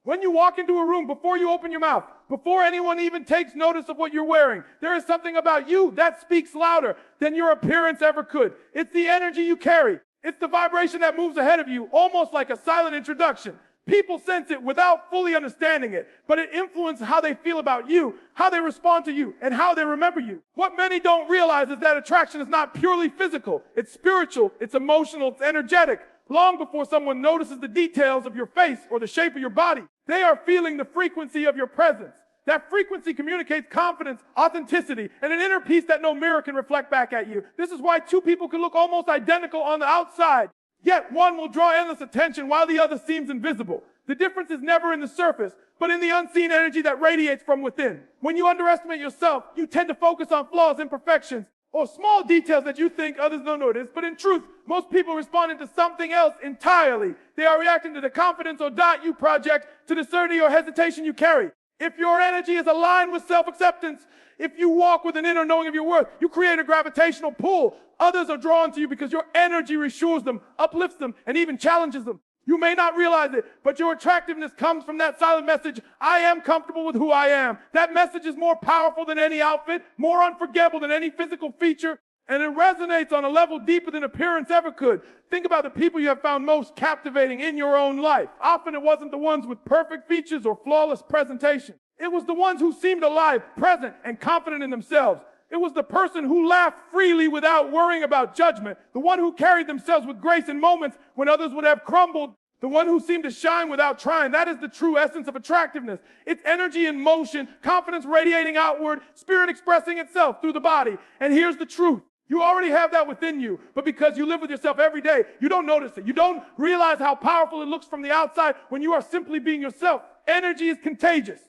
When you walk into a room, before you open your mouth, before anyone even takes notice of what you're wearing, there is something about you that speaks louder than your appearance ever could. It's the energy you carry. It's the vibration that moves ahead of you, almost like a silent introduction. People sense it without fully understanding it, but it influences how they feel about you, how they respond to you, and how they remember you. What many don't realize is that attraction is not purely physical. It's spiritual, it's emotional, it's energetic. Long before someone notices the details of your face or the shape of your body, they are feeling the frequency of your presence. That frequency communicates confidence, authenticity, and an inner peace that no mirror can reflect back at you. This is why two people can look almost identical on the outside, yet one will draw endless attention while the other seems invisible. The difference is never in the surface, but in the unseen energy that radiates from within. When you underestimate yourself, you tend to focus on flaws, imperfections, or small details that you think others don't notice. But in truth, most people responding to something else entirely. They are reacting to the confidence or doubt you project, to the certainty or hesitation you carry. If your energy is aligned with self-acceptance, if you walk with an inner knowing of your worth, you create a gravitational pull. Others are drawn to you because your energy reassures them, uplifts them, and even challenges them. You may not realize it, but your attractiveness comes from that silent message, I am comfortable with who I am. That message is more powerful than any outfit, more unforgettable than any physical feature, and it resonates on a level deeper than appearance ever could. Think about the people you have found most captivating in your own life. Often it wasn't the ones with perfect features or flawless presentation. It was the ones who seemed alive, present, and confident in themselves. It was the person who laughed freely without worrying about judgment, the one who carried themselves with grace in moments when others would have crumbled, the one who seemed to shine without trying. That is the true essence of attractiveness. It's energy in motion, confidence radiating outward, spirit expressing itself through the body. And here's the truth. You already have that within you, but because you live with yourself every day, you don't notice it. You don't realize how powerful it looks from the outside when you are simply being yourself. Energy is contagious.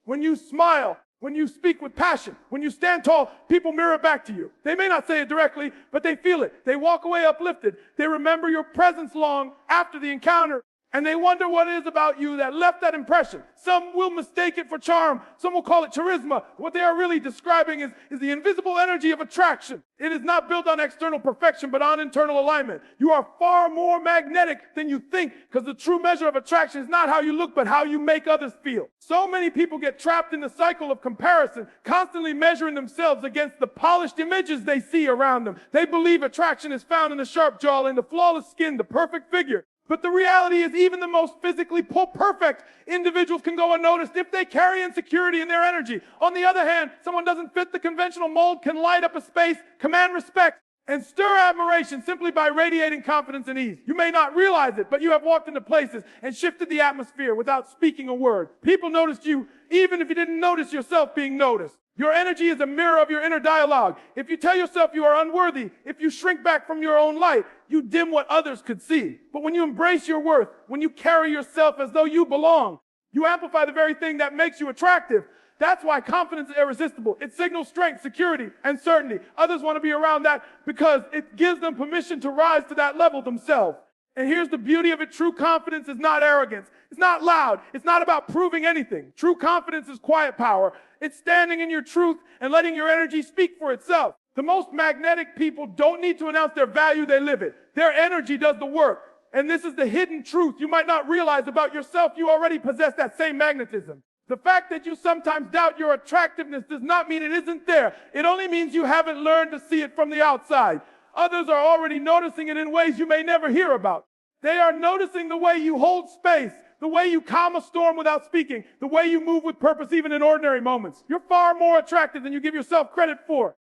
When you smile, when you speak with passion, when you stand tall, people mirror it back to you. They may not say it directly, but they feel it. They walk away uplifted. They remember your presence long after the encounter, and they wonder what it is about you that left that impression. Some will mistake it for charm. Some will call it charisma. What they are really describing is the invisible energy of attraction. It is not built on external perfection, but on internal alignment. You are far more magnetic than you think, because the true measure of attraction is not how you look, but how you make others feel. So many people get trapped in the cycle of comparison, constantly measuring themselves against the polished images they see around them. They believe attraction is found in the sharp jaw, in the flawless skin, the perfect figure. But the reality is even the most physically perfect individuals can go unnoticed if they carry insecurity in their energy. On the other hand, someone doesn't fit the conventional mold can light up a space, command respect, and stir admiration simply by radiating confidence and ease. You may not realize it, but you have walked into places and shifted the atmosphere without speaking a word. People noticed you even if you didn't notice yourself being noticed. Your energy is a mirror of your inner dialogue. If you tell yourself you are unworthy, if you shrink back from your own light, you dim what others could see. But when you embrace your worth, when you carry yourself as though you belong, you amplify the very thing that makes you attractive. That's why confidence is irresistible. It signals strength, security, and certainty. Others want to be around that because it gives them permission to rise to that level themselves. And here's the beauty of it. True confidence is not arrogance. It's not loud. It's not about proving anything. True confidence is quiet power. It's standing in your truth and letting your energy speak for itself. The most magnetic people don't need to announce their value, they live it. Their energy does the work. And this is the hidden truth you might not realize about yourself. You already possess that same magnetism. The fact that you sometimes doubt your attractiveness does not mean it isn't there. It only means you haven't learned to see it from the outside. Others are already noticing it in ways you may never hear about. They are noticing the way you hold space, the way you calm a storm without speaking, the way you move with purpose even in ordinary moments. You're far more attractive than you give yourself credit for.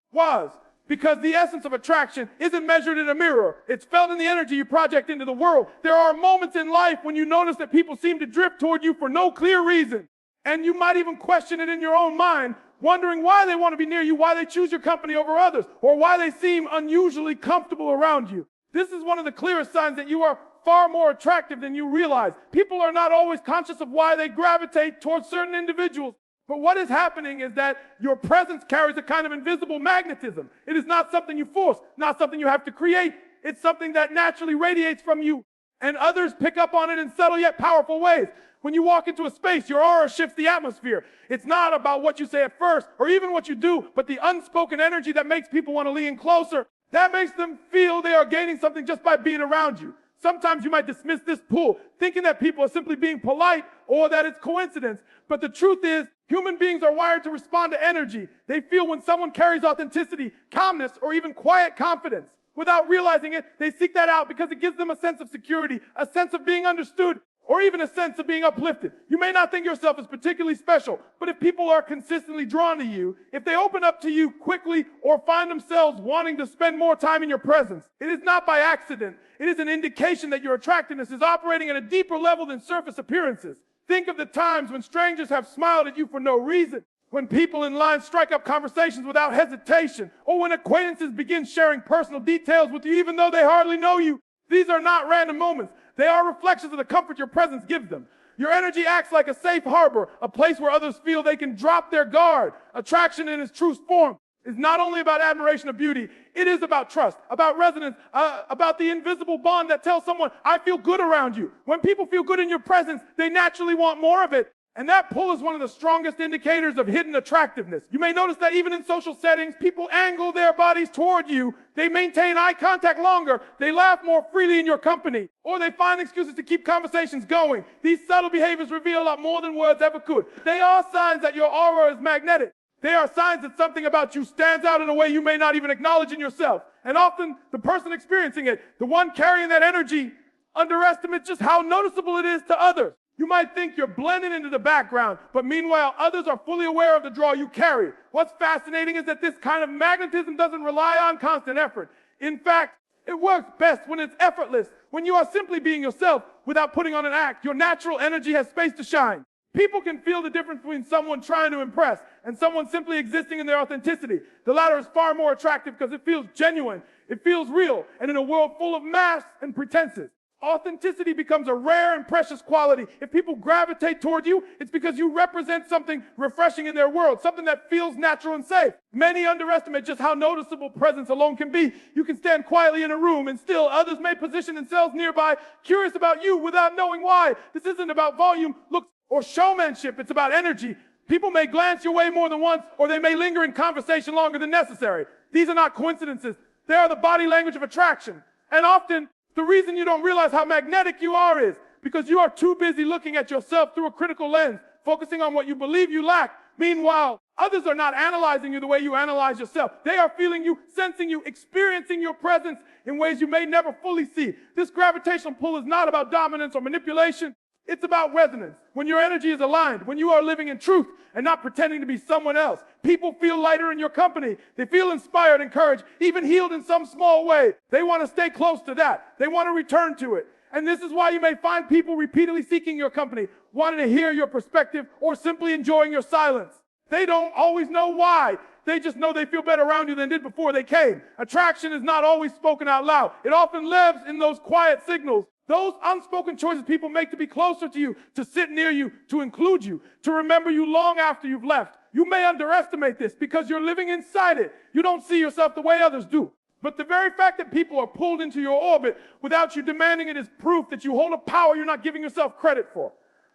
Because the essence of attraction isn't measured in a mirror. It's felt in the energy you project into the world. There are moments in life when you notice that people seem to drift toward you for no clear reason. And you might even question it in your own mind, wondering why they want to be near you, why they choose your company over others, or why they seem unusually comfortable around you. This is one of the clearest signs that you are far more attractive than you realize. People are not always conscious of why they gravitate towards certain individuals. But what is happening is that your presence carries a kind of invisible magnetism. It is not something you force, not something you have to create. It's something that naturally radiates from you, and others pick up on it in subtle yet powerful ways. When you walk into a space, your aura shifts the atmosphere. It's not about what you say at first or even what you do, but the unspoken energy that makes people want to lean closer. That makes them feel they are gaining something just by being around you. Sometimes you might dismiss this pull, thinking that people are simply being polite or that it's coincidence. But the truth is, human beings are wired to respond to energy. They feel when someone carries authenticity, calmness, or even quiet confidence. Without realizing it, they seek that out because it gives them a sense of security, a sense of being understood, or even a sense of being uplifted. You may not think yourself as particularly special, but if people are consistently drawn to you, if they open up to you quickly or find themselves wanting to spend more time in your presence, it is not by accident. It is an indication that your attractiveness is operating at a deeper level than surface appearances. Think of the times when strangers have smiled at you for no reason, when people in line strike up conversations without hesitation, or when acquaintances begin sharing personal details with you even though they hardly know you. These are not random moments. They are reflections of the comfort your presence gives them. Your energy acts like a safe harbor, a place where others feel they can drop their guard. Attraction in its true form is not only about admiration of beauty, it is about trust, about resonance, about the invisible bond that tells someone, I feel good around you. When people feel good in your presence, they naturally want more of it. And that pull is one of the strongest indicators of hidden attractiveness. You may notice that even in social settings, people angle their bodies toward you. They maintain eye contact longer. They laugh more freely in your company. Or they find excuses to keep conversations going. These subtle behaviors reveal a lot more than words ever could. They are signs that your aura is magnetic. They are signs that something about you stands out in a way you may not even acknowledge in yourself. And often, the person experiencing it, the one carrying that energy, underestimates just how noticeable it is to others. You might think you're blending into the background, but meanwhile, others are fully aware of the draw you carry. What's fascinating is that this kind of magnetism doesn't rely on constant effort. In fact, it works best when it's effortless, when you are simply being yourself without putting on an act. Your natural energy has space to shine. People can feel the difference between someone trying to impress and someone simply existing in their authenticity. The latter is far more attractive because it feels genuine, it feels real, and in a world full of masks and pretenses, authenticity becomes a rare and precious quality. If people gravitate toward you, it's because you represent something refreshing in their world, something that feels natural and safe. Many underestimate just how noticeable presence alone can be. You can stand quietly in a room and still others may position themselves nearby, curious about you without knowing why. This isn't about volume, looks, or showmanship. It's about energy. People may glance your way more than once, or they may linger in conversation longer than necessary. These are not coincidences. They are the body language of attraction. And often, the reason you don't realize how magnetic you are is because you are too busy looking at yourself through a critical lens, focusing on what you believe you lack. Meanwhile, others are not analyzing you the way you analyze yourself. They are feeling you, sensing you, experiencing your presence in ways you may never fully see. This gravitational pull is not about dominance or manipulation. It's about resonance. When your energy is aligned, when you are living in truth and not pretending to be someone else, people feel lighter in your company. They feel inspired, encouraged, even healed in some small way. They want to stay close to that. They want to return to it. And this is why you may find people repeatedly seeking your company, wanting to hear your perspective or simply enjoying your silence. They don't always know why. They just know they feel better around you than did before they came. Attraction is not always spoken out loud. It often lives in those quiet signals. Those unspoken choices people make to be closer to you, to sit near you, to include you, to remember you long after you've left. You may underestimate this because you're living inside it. You don't see yourself the way others do. But the very fact that people are pulled into your orbit without you demanding it is proof that you hold a power you're not giving yourself credit for.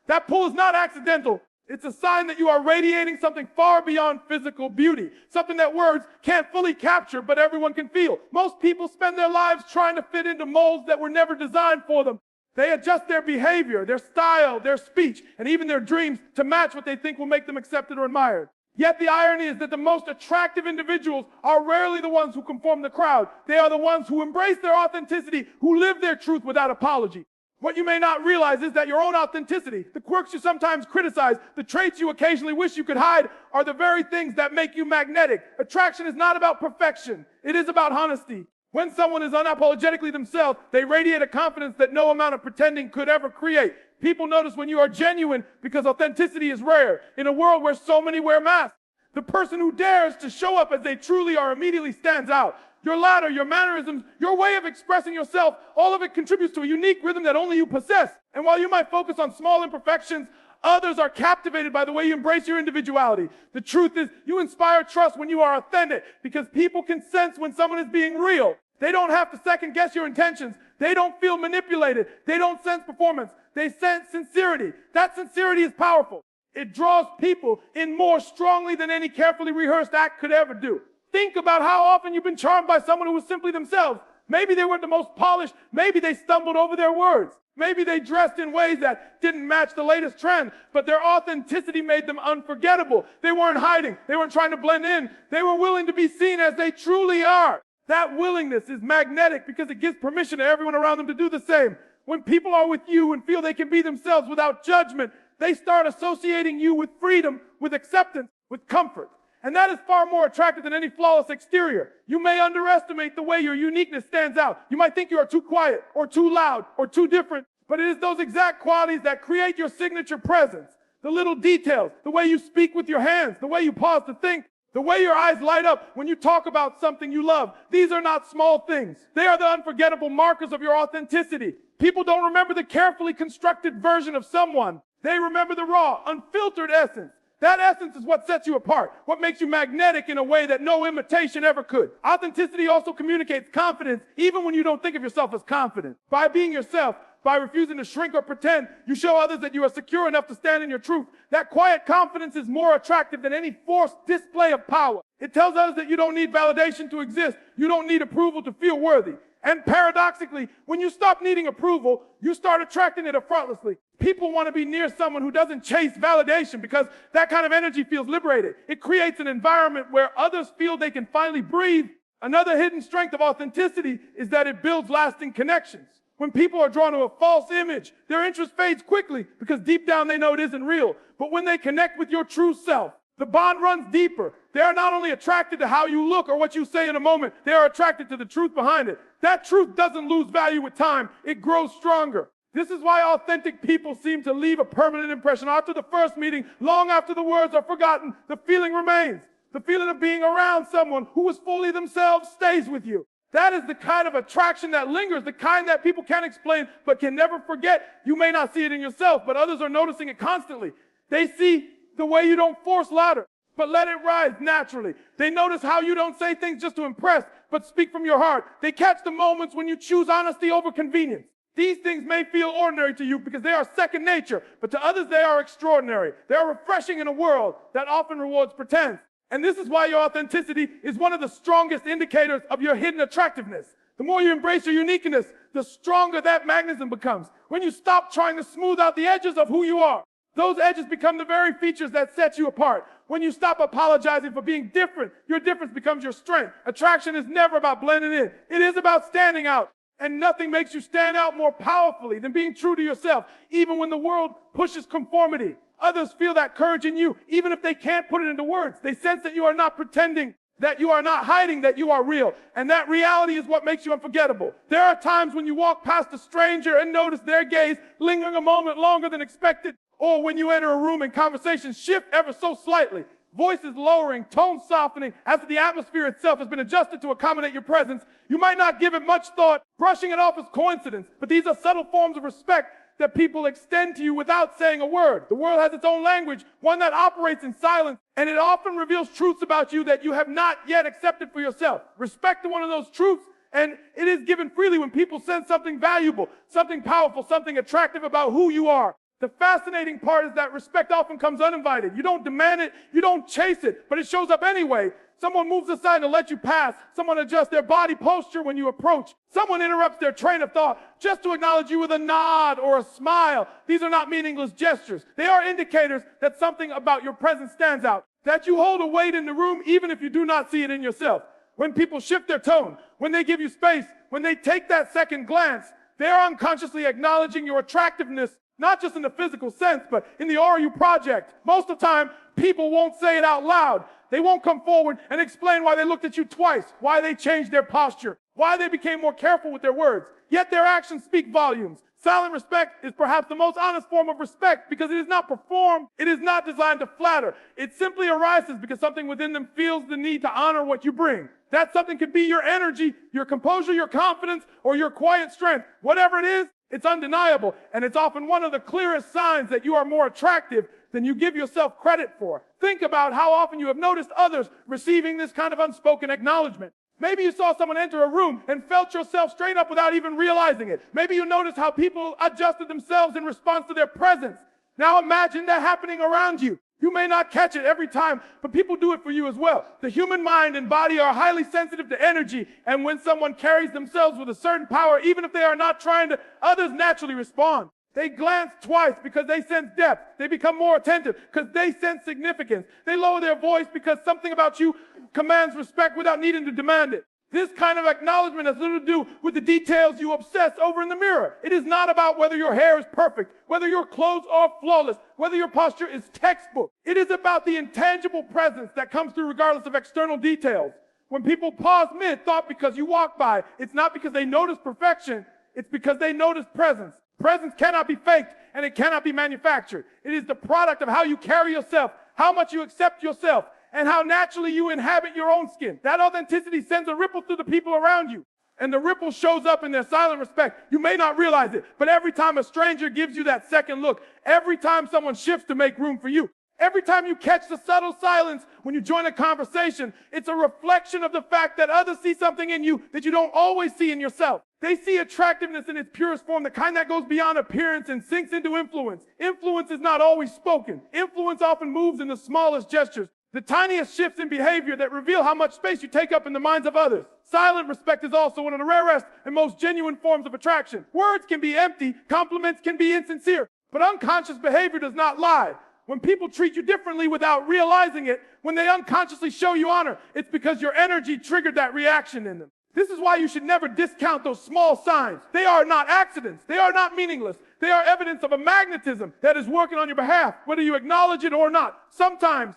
That pull is not accidental. It's a sign that you are radiating something far beyond physical beauty, something that words can't fully capture, but everyone can feel. Most people spend their lives trying to fit into molds that were never designed for them. They adjust their behavior, their style, their speech, and even their dreams to match what they think will make them accepted or admired. Yet the irony is that the most attractive individuals are rarely the ones who conform the crowd. They are the ones who embrace their authenticity, who live their truth without apology. What you may not realize is that your own authenticity, the quirks you sometimes criticize, the traits you occasionally wish you could hide, are the very things that make you magnetic. Attraction is not about perfection. It is about honesty. When someone is unapologetically themselves, they radiate a confidence that no amount of pretending could ever create. People notice when you are genuine because authenticity is rare. In a world where so many wear masks, the person who dares to show up as they truly are immediately stands out. Your ladder, your mannerisms, your way of expressing yourself, all of it contributes to a unique rhythm that only you possess. And while you might focus on small imperfections, others are captivated by the way you embrace your individuality. The truth is, you inspire trust when you are authentic because people can sense when someone is being real. They don't have to second guess your intentions. They don't feel manipulated. They don't sense performance. They sense sincerity. That sincerity is powerful. It draws people in more strongly than any carefully rehearsed act could ever do. Think about how often you've been charmed by someone who was simply themselves. Maybe they weren't the most polished. Maybe they stumbled over their words. Maybe they dressed in ways that didn't match the latest trend, but their authenticity made them unforgettable. They weren't hiding. They weren't trying to blend in. They were willing to be seen as they truly are. That willingness is magnetic because it gives permission to everyone around them to do the same. When people are with you and feel they can be themselves without judgment, they start associating you with freedom, with acceptance, with comfort. And that is far more attractive than any flawless exterior. You may underestimate the way your uniqueness stands out. You might think you are too quiet or too loud or too different, but it is those exact qualities that create your signature presence. The little details, the way you speak with your hands, the way you pause to think, the way your eyes light up when you talk about something you love. These are not small things. They are the unforgettable markers of your authenticity. People don't remember the carefully constructed version of someone. They remember the raw, unfiltered essence. That essence is what sets you apart, what makes you magnetic in a way that no imitation ever could. Authenticity also communicates confidence, even when you don't think of yourself as confident. By being yourself, by refusing to shrink or pretend, you show others that you are secure enough to stand in your truth. That quiet confidence is more attractive than any forced display of power. It tells others that you don't need validation to exist. You don't need approval to feel worthy. And paradoxically, when you stop needing approval, you start attracting it effortlessly. People want to be near someone who doesn't chase validation because that kind of energy feels liberated. It creates an environment where others feel they can finally breathe. Another hidden strength of authenticity is that it builds lasting connections. When people are drawn to a false image, their interest fades quickly because deep down they know it isn't real. But when they connect with your true self, the bond runs deeper. They are not only attracted to how you look or what you say in a moment, they are attracted to the truth behind it. That truth doesn't lose value with time. It grows stronger. This is why authentic people seem to leave a permanent impression. After the first meeting, long after the words are forgotten, the feeling remains. The feeling of being around someone who is fully themselves stays with you. That is the kind of attraction that lingers, the kind that people can't explain but can never forget. You may not see it in yourself, but others are noticing it constantly. They see the way you don't force louder, but let it rise naturally. They notice how you don't say things just to impress, but speak from your heart. They catch the moments when you choose honesty over convenience. These things may feel ordinary to you because they are second nature, but to others they are extraordinary. They are refreshing in a world that often rewards pretense. And this is why your authenticity is one of the strongest indicators of your hidden attractiveness. The more you embrace your uniqueness, the stronger that magnetism becomes. When you stop trying to smooth out the edges of who you are, those edges become the very features that set you apart. When you stop apologizing for being different, your difference becomes your strength. Attraction is never about blending in. It is about standing out. And nothing makes you stand out more powerfully than being true to yourself, even when the world pushes conformity. Others feel that courage in you, even if they can't put it into words. They sense that you are not pretending, that you are not hiding, that you are real. And that reality is what makes you unforgettable. There are times when you walk past a stranger and notice their gaze lingering a moment longer than expected, or when you enter a room and conversations shift ever so slightly. Voices lowering, tones softening, as if the atmosphere itself has been adjusted to accommodate your presence. You might not give it much thought, brushing it off as coincidence, but these are subtle forms of respect that people extend to you without saying a word. The world has its own language, one that operates in silence, and it often reveals truths about you that you have not yet accepted for yourself. Respect to one of those truths, and it is given freely when people sense something valuable, something powerful, something attractive about who you are. The fascinating part is that respect often comes uninvited. You don't demand it, you don't chase it, but it shows up anyway. Someone moves aside to let you pass. Someone adjusts their body posture when you approach. Someone interrupts their train of thought just to acknowledge you with a nod or a smile. These are not meaningless gestures. They are indicators that something about your presence stands out, that you hold a weight in the room even if you do not see it in yourself. When people shift their tone, when they give you space, when they take that second glance, they are unconsciously acknowledging your attractiveness, not just in the physical sense, but in the aura you project. Most of the time, people won't say it out loud. They won't come forward and explain why they looked at you twice, why they changed their posture, why they became more careful with their words. Yet their actions speak volumes. Silent respect is perhaps the most honest form of respect because it is not performed. It is not designed to flatter. It simply arises because something within them feels the need to honor what you bring. That something could be your energy, your composure, your confidence, or your quiet strength. Whatever it is, it's undeniable, and it's often one of the clearest signs that you are more attractive than you give yourself credit for. Think about how often you have noticed others receiving this kind of unspoken acknowledgement. Maybe you saw someone enter a room and felt yourself straight up without even realizing it. Maybe you noticed how people adjusted themselves in response to their presence. Now imagine that happening around you. You may not catch it every time, but people do it for you as well. The human mind and body are highly sensitive to energy, and when someone carries themselves with a certain power, even if they are not trying to, others naturally respond. They glance twice because they sense depth. They become more attentive because they sense significance. They lower their voice because something about you commands respect without needing to demand it. This kind of acknowledgement has little to do with the details you obsess over in the mirror. It is not about whether your hair is perfect, whether your clothes are flawless, whether your posture is textbook. It is about the intangible presence that comes through regardless of external details. When people pause mid-thought because you walk by, it's not because they notice perfection, it's because they notice presence. Presence cannot be faked and it cannot be manufactured. It is the product of how you carry yourself, how much you accept yourself, and how naturally you inhabit your own skin. That authenticity sends a ripple through the people around you. And the ripple shows up in their silent respect. You may not realize it, but every time a stranger gives you that second look, every time someone shifts to make room for you, every time you catch the subtle silence when you join a conversation, it's a reflection of the fact that others see something in you that you don't always see in yourself. They see attractiveness in its purest form, the kind that goes beyond appearance and sinks into influence. Influence is not always spoken. Influence often moves in the smallest gestures, the tiniest shifts in behavior that reveal how much space you take up in the minds of others. Silent respect is also one of the rarest and most genuine forms of attraction. Words can be empty, compliments can be insincere, but unconscious behavior does not lie. When people treat you differently without realizing it, when they unconsciously show you honor, it's because your energy triggered that reaction in them. This is why you should never discount those small signs. They are not accidents. They are not meaningless. They are evidence of a magnetism that is working on your behalf, whether you acknowledge it or not. Sometimes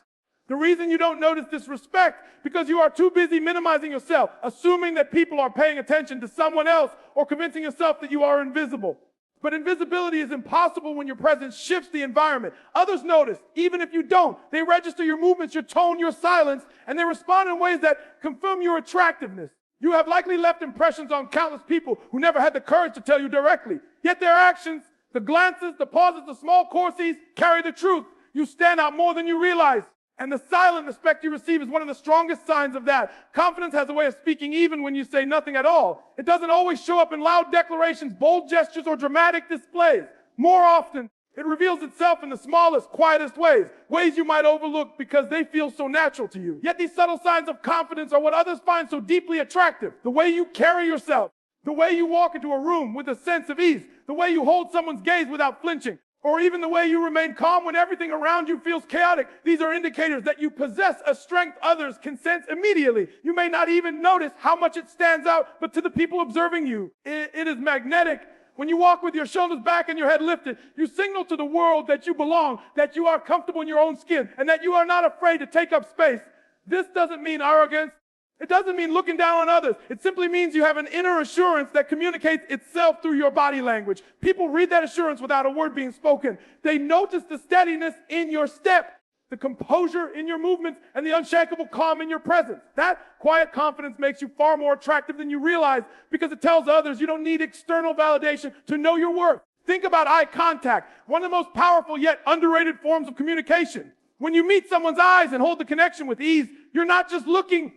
the reason you don't notice this respect because you are too busy minimizing yourself, assuming that people are paying attention to someone else or convincing yourself that you are invisible. But invisibility is impossible when your presence shifts the environment. Others notice, even if you don't. They register your movements, your tone, your silence, and they respond in ways that confirm your attractiveness. You have likely left impressions on countless people who never had the courage to tell you directly. Yet their actions, the glances, the pauses, the small courtesies carry the truth. You stand out more than you realize. And the silent respect you receive is one of the strongest signs of that. Confidence has a way of speaking even when you say nothing at all. It doesn't always show up in loud declarations, bold gestures, or dramatic displays. More often, it reveals itself in the smallest, quietest ways, ways you might overlook because they feel so natural to you. Yet these subtle signs of confidence are what others find so deeply attractive. The way you carry yourself, the way you walk into a room with a sense of ease, the way you hold someone's gaze without flinching, or even the way you remain calm when everything around you feels chaotic. These are indicators that you possess a strength others can sense immediately. You may not even notice how much it stands out, but to the people observing you, it is magnetic. When you walk with your shoulders back and your head lifted, you signal to the world that you belong, that you are comfortable in your own skin, and that you are not afraid to take up space. This doesn't mean arrogance. It doesn't mean looking down on others. It simply means you have an inner assurance that communicates itself through your body language. People read that assurance without a word being spoken. They notice the steadiness in your step, the composure in your movements, and the unshakable calm in your presence. That quiet confidence makes you far more attractive than you realize because it tells others you don't need external validation to know your worth. Think about eye contact, one of the most powerful yet underrated forms of communication. When you meet someone's eyes and hold the connection with ease, you're not just looking,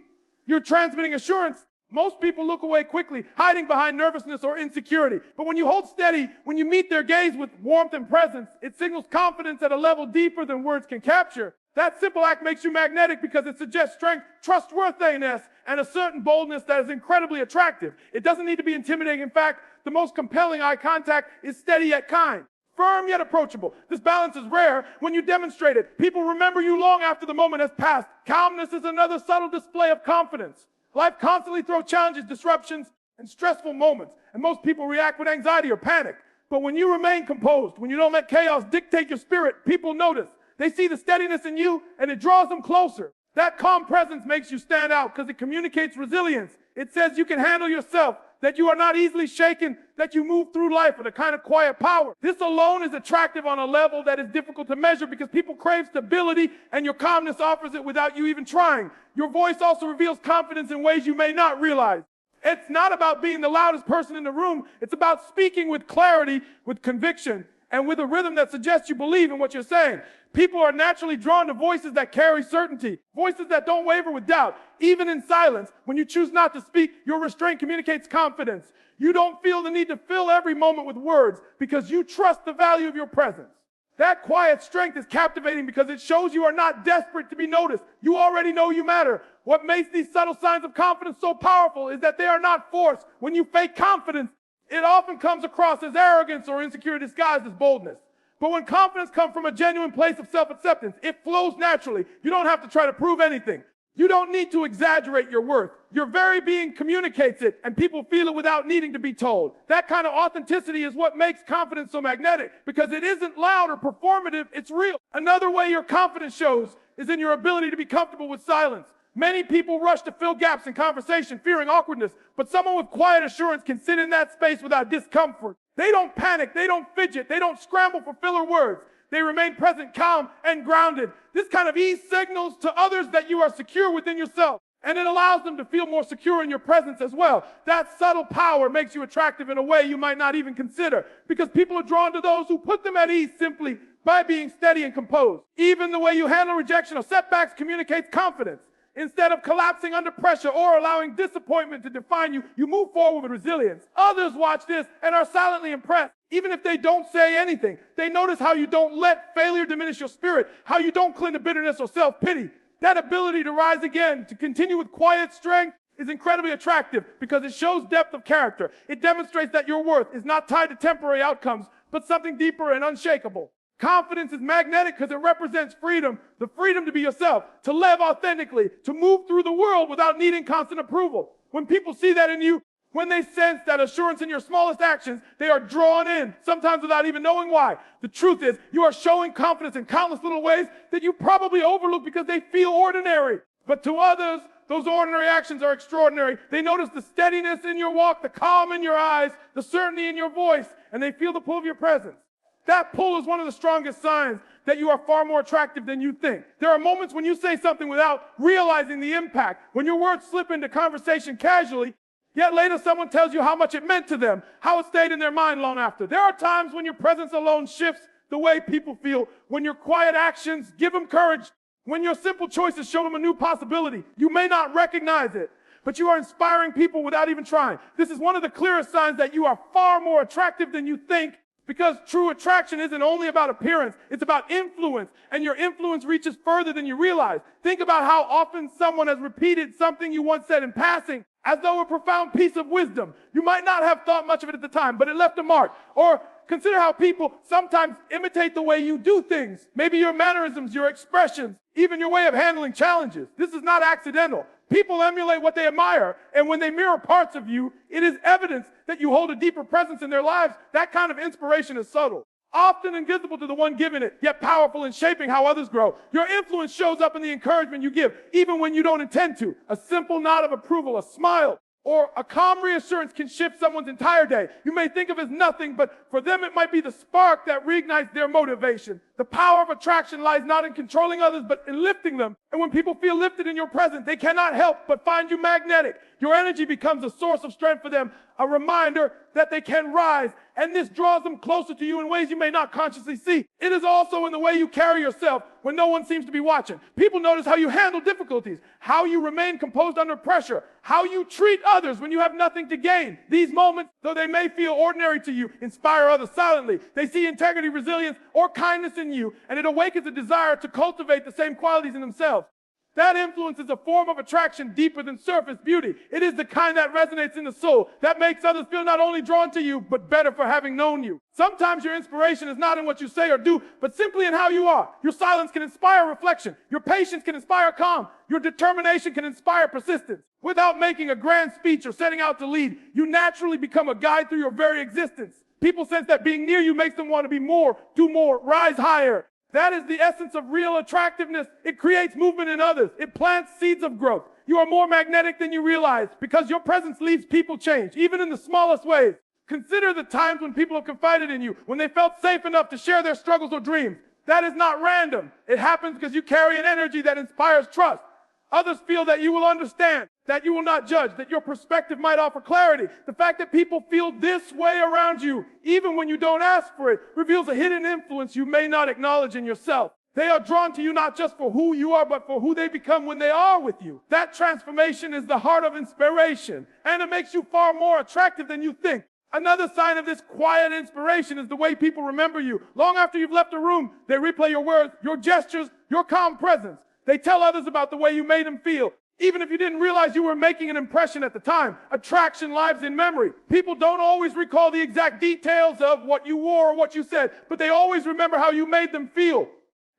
you're transmitting assurance. Most people look away quickly, hiding behind nervousness or insecurity. But when you hold steady, when you meet their gaze with warmth and presence, it signals confidence at a level deeper than words can capture. That simple act makes you magnetic because it suggests strength, trustworthiness, and a certain boldness that is incredibly attractive. It doesn't need to be intimidating. In fact, the most compelling eye contact is steady yet kind. Firm yet approachable. This balance is rare when you demonstrate it. People remember you long after the moment has passed. Calmness is another subtle display of confidence. Life constantly throws challenges, disruptions, and stressful moments, and most people react with anxiety or panic. But when you remain composed, when you don't let chaos dictate your spirit, people notice. They see the steadiness in you, and it draws them closer. That calm presence makes you stand out because it communicates resilience. It says you can handle yourself, that you are not easily shaken, that you move through life with a kind of quiet power. This alone is attractive on a level that is difficult to measure because people crave stability and your calmness offers it without you even trying. Your voice also reveals confidence in ways you may not realize. It's not about being the loudest person in the room. It's about speaking with clarity, with conviction, and with a rhythm that suggests you believe in what you're saying. People are naturally drawn to voices that carry certainty, voices that don't waver with doubt. Even in silence, when you choose not to speak, your restraint communicates confidence. You don't feel the need to fill every moment with words because you trust the value of your presence. That quiet strength is captivating because it shows you are not desperate to be noticed. You already know you matter. What makes these subtle signs of confidence so powerful is that they are not forced. When you fake confidence, it often comes across as arrogance or insecurity disguised as boldness. But when confidence comes from a genuine place of self-acceptance, it flows naturally. You don't have to try to prove anything. You don't need to exaggerate your worth. Your very being communicates it, and people feel it without needing to be told. That kind of authenticity is what makes confidence so magnetic, because it isn't loud or performative, it's real. Another way your confidence shows is in your ability to be comfortable with silence. Many people rush to fill gaps in conversation, fearing awkwardness, but someone with quiet assurance can sit in that space without discomfort. They don't panic, they don't fidget, they don't scramble for filler words. They remain present, calm, and grounded. This kind of ease signals to others that you are secure within yourself, and it allows them to feel more secure in your presence as well. That subtle power makes you attractive in a way you might not even consider, because people are drawn to those who put them at ease simply by being steady and composed. Even the way you handle rejection or setbacks communicates confidence. Instead of collapsing under pressure or allowing disappointment to define you, you move forward with resilience. Others watch this and are silently impressed. Even if they don't say anything, they notice how you don't let failure diminish your spirit, how you don't cling to bitterness or self-pity. That ability to rise again, to continue with quiet strength, is incredibly attractive because it shows depth of character. It demonstrates that your worth is not tied to temporary outcomes, but something deeper and unshakable. Confidence is magnetic because it represents freedom, the freedom to be yourself, to live authentically, to move through the world without needing constant approval. When people see that in you, when they sense that assurance in your smallest actions, they are drawn in, sometimes without even knowing why. The truth is, you are showing confidence in countless little ways that you probably overlook because they feel ordinary. But to others, those ordinary actions are extraordinary. They notice the steadiness in your walk, the calm in your eyes, the certainty in your voice, and they feel the pull of your presence. That pull is one of the strongest signs that you are far more attractive than you think. There are moments when you say something without realizing the impact, when your words slip into conversation casually, yet later someone tells you how much it meant to them, how it stayed in their mind long after. There are times when your presence alone shifts the way people feel, when your quiet actions give them courage, when your simple choices show them a new possibility. You may not recognize it, but you are inspiring people without even trying. This is one of the clearest signs that you are far more attractive than you think, because true attraction isn't only about appearance, it's about influence, and your influence reaches further than you realize. Think about how often someone has repeated something you once said in passing, as though a profound piece of wisdom. You might not have thought much of it at the time, but it left a mark. Or consider how people sometimes imitate the way you do things. Maybe your mannerisms, your expressions, even your way of handling challenges. This is not accidental. People emulate what they admire, and when they mirror parts of you, it is evidence that you hold a deeper presence in their lives. That kind of inspiration is subtle, often invisible to the one giving it, yet powerful in shaping how others grow. Your influence shows up in the encouragement you give, even when you don't intend to. A simple nod of approval, a smile, or a calm reassurance can shift someone's entire day. You may think of it as nothing, but for them it might be the spark that reignites their motivation. The power of attraction lies not in controlling others, but in lifting them. And when people feel lifted in your presence, they cannot help but find you magnetic. Your energy becomes a source of strength for them, a reminder that they can rise, and this draws them closer to you in ways you may not consciously see. It is also in the way you carry yourself when no one seems to be watching. People notice how you handle difficulties, how you remain composed under pressure, how you treat others when you have nothing to gain. These moments, though they may feel ordinary to you, inspire others silently. They see integrity, resilience, or kindness in you, and it awakens a desire to cultivate the same qualities in themselves. That influence is a form of attraction deeper than surface beauty. It is the kind that resonates in the soul, that makes others feel not only drawn to you, but better for having known you. Sometimes your inspiration is not in what you say or do, but simply in how you are. Your silence can inspire reflection. Your patience can inspire calm. Your determination can inspire persistence. Without making a grand speech or setting out to lead, you naturally become a guide through your very existence. People sense that being near you makes them want to be more, do more, rise higher. That is the essence of real attractiveness. It creates movement in others. It plants seeds of growth. You are more magnetic than you realize because your presence leaves people change, even in the smallest ways. Consider the times when people have confided in you, when they felt safe enough to share their struggles or dreams. That is not random. It happens because you carry an energy that inspires trust. Others feel that you will understand, that you will not judge, that your perspective might offer clarity. The fact that people feel this way around you, even when you don't ask for it, reveals a hidden influence you may not acknowledge in yourself. They are drawn to you not just for who you are, but for who they become when they are with you. That transformation is the heart of inspiration, and it makes you far more attractive than you think. Another sign of this quiet inspiration is the way people remember you. Long after you've left the room, they replay your words, your gestures, your calm presence. They tell others about the way you made them feel. Even if you didn't realize you were making an impression at the time, attraction lives in memory. People don't always recall the exact details of what you wore or what you said, but they always remember how you made them feel.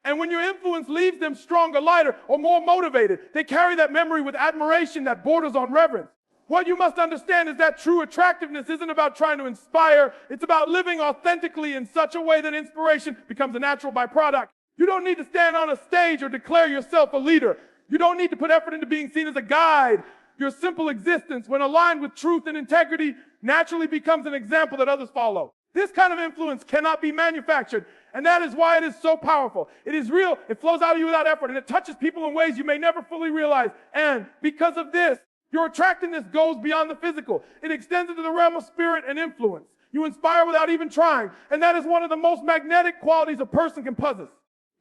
And when your influence leaves them stronger, lighter, or more motivated, they carry that memory with admiration that borders on reverence. What you must understand is that true attractiveness isn't about trying to inspire. It's about living authentically in such a way that inspiration becomes a natural byproduct. You don't need to stand on a stage or declare yourself a leader. You don't need to put effort into being seen as a guide. Your simple existence, when aligned with truth and integrity, naturally becomes an example that others follow. This kind of influence cannot be manufactured, and that is why it is so powerful. It is real, it flows out of you without effort, and it touches people in ways you may never fully realize. And because of this, your attractiveness goes beyond the physical. It extends into the realm of spirit and influence. You inspire without even trying, and that is one of the most magnetic qualities a person can possess.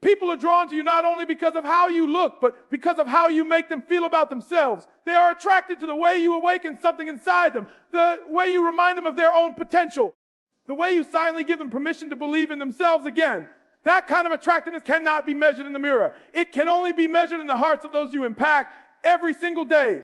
People are drawn to you not only because of how you look, but because of how you make them feel about themselves. They are attracted to the way you awaken something inside them, the way you remind them of their own potential, the way you silently give them permission to believe in themselves again. That kind of attractiveness cannot be measured in the mirror. It can only be measured in the hearts of those you impact every single day.